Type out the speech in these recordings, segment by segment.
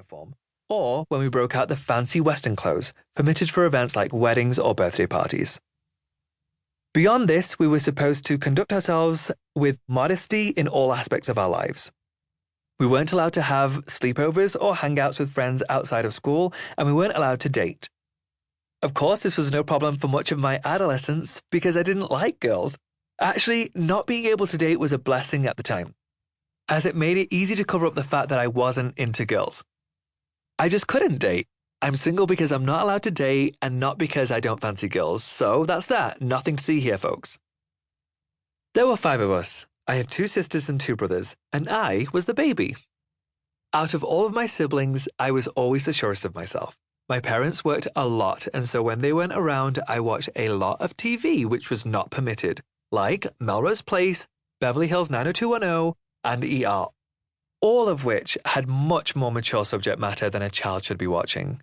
uniform, or when we broke out the fancy Western clothes permitted for events like weddings or birthday parties. Beyond this, we were supposed to conduct ourselves with modesty in all aspects of our lives. We weren't allowed to have sleepovers or hangouts with friends outside of school, and we weren't allowed to date. Of course, this was no problem for much of my adolescence because I didn't like girls. Actually, not being able to date was a blessing at the time, as it made it easy to cover up the fact that I wasn't into girls. I just couldn't date. I'm single because I'm not allowed to date and not because I don't fancy girls, so that's that. Nothing to see here, folks. There were 5 of us. I have 2 sisters and 2 brothers, and I was the baby. Out of all of my siblings, I was always the surest of myself. My parents worked a lot, and so when they weren't around, I watched a lot of TV, which was not permitted, like Melrose Place, Beverly Hills 90210, and ER, all of which had much more mature subject matter than a child should be watching.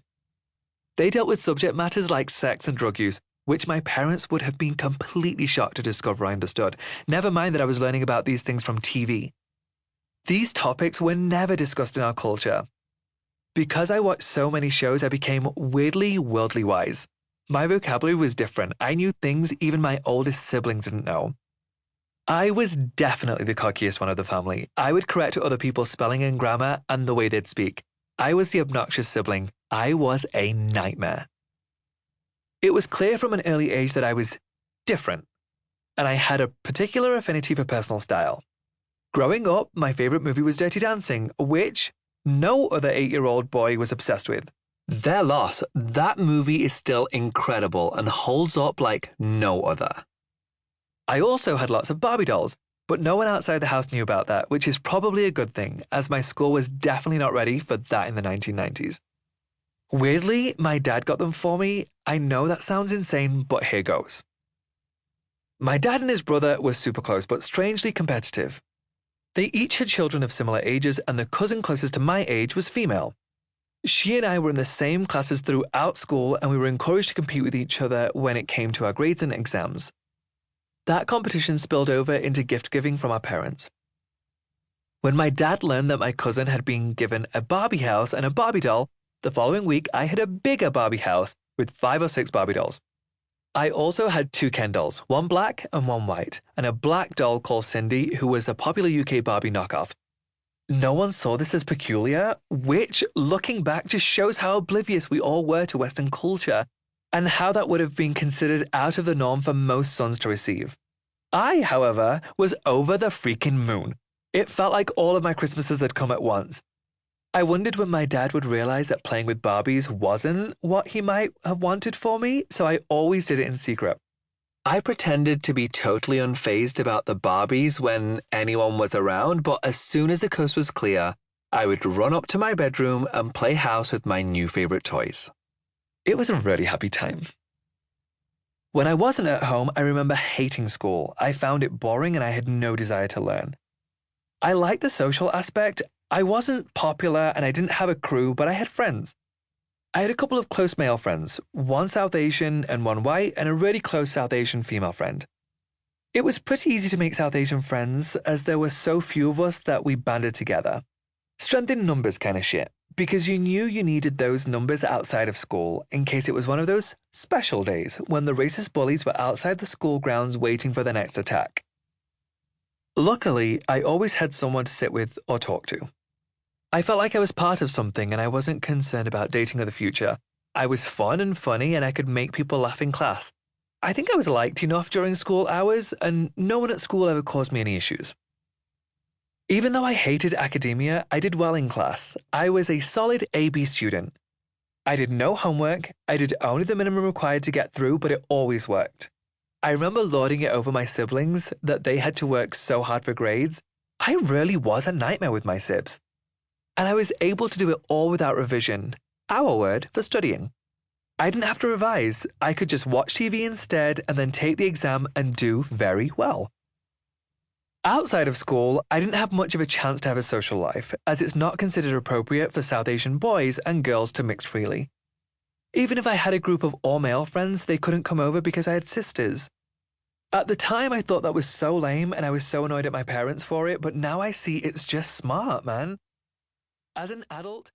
They dealt with subject matters like sex and drug use, which my parents would have been completely shocked to discover I understood, never mind that I was learning about these things from TV. These topics were never discussed in our culture. Because I watched so many shows, I became weirdly worldly wise. My vocabulary was different. I knew things even my oldest siblings didn't know. I was definitely the cockiest one of the family. I would correct other people's spelling and grammar and the way they'd speak. I was the obnoxious sibling. I was a nightmare. It was clear from an early age that I was different, and I had a particular affinity for personal style. Growing up, my favorite movie was Dirty Dancing, which no other 8-year-old boy was obsessed with. Their loss, that movie is still incredible and holds up like no other. I also had lots of Barbie dolls, but no one outside the house knew about that, which is probably a good thing, as my school was definitely not ready for that in the 1990s. Weirdly, my dad got them for me. I know that sounds insane, but here goes. My dad and his brother were super close, but strangely competitive. They each had children of similar ages, and the cousin closest to my age was female. She and I were in the same classes throughout school, and we were encouraged to compete with each other when it came to our grades and exams. That competition spilled over into gift-giving from our parents. When my dad learned that my cousin had been given a Barbie house and a Barbie doll, the following week I had a bigger Barbie house with 5 or 6 Barbie dolls. I also had 2 Ken dolls, one black and one white, and a black doll called Cindy, who was a popular UK Barbie knockoff. No one saw this as peculiar, which, looking back, just shows how oblivious we all were to Western culture and how that would have been considered out of the norm for most sons to receive. I, however, was over the freaking moon. It felt like all of my Christmases had come at once. I wondered when my dad would realize that playing with Barbies wasn't what he might have wanted for me, so I always did it in secret. I pretended to be totally unfazed about the Barbies when anyone was around, but as soon as the coast was clear, I would run up to my bedroom and play house with my new favorite toys. It was a really happy time. When I wasn't at home, I remember hating school. I found it boring and I had no desire to learn. I liked the social aspect. I wasn't popular and I didn't have a crew, but I had friends. I had a couple of close male friends, one South Asian and one white, and a really close South Asian female friend. It was pretty easy to make South Asian friends, as there were so few of us that we banded together. Strength in numbers kind of shit, because you knew you needed those numbers outside of school in case it was one of those special days when the racist bullies were outside the school grounds waiting for the next attack. Luckily, I always had someone to sit with or talk to. I felt like I was part of something and I wasn't concerned about dating or the future. I was fun and funny and I could make people laugh in class. I think I was liked enough during school hours and no one at school ever caused me any issues. Even though I hated academia, I did well in class. I was a solid A-B student. I did no homework, I did only the minimum required to get through, but it always worked. I remember lording it over my siblings that they had to work so hard for grades. I really was a nightmare with my sibs. And I was able to do it all without revision, our word for studying. I didn't have to revise. I could just watch TV instead and then take the exam and do very well. Outside of school, I didn't have much of a chance to have a social life, as it's not considered appropriate for South Asian boys and girls to mix freely. Even if I had a group of all-male friends, they couldn't come over because I had sisters. At the time, I thought that was so lame and I was so annoyed at my parents for it, but now I see it's just smart, man. As an adult,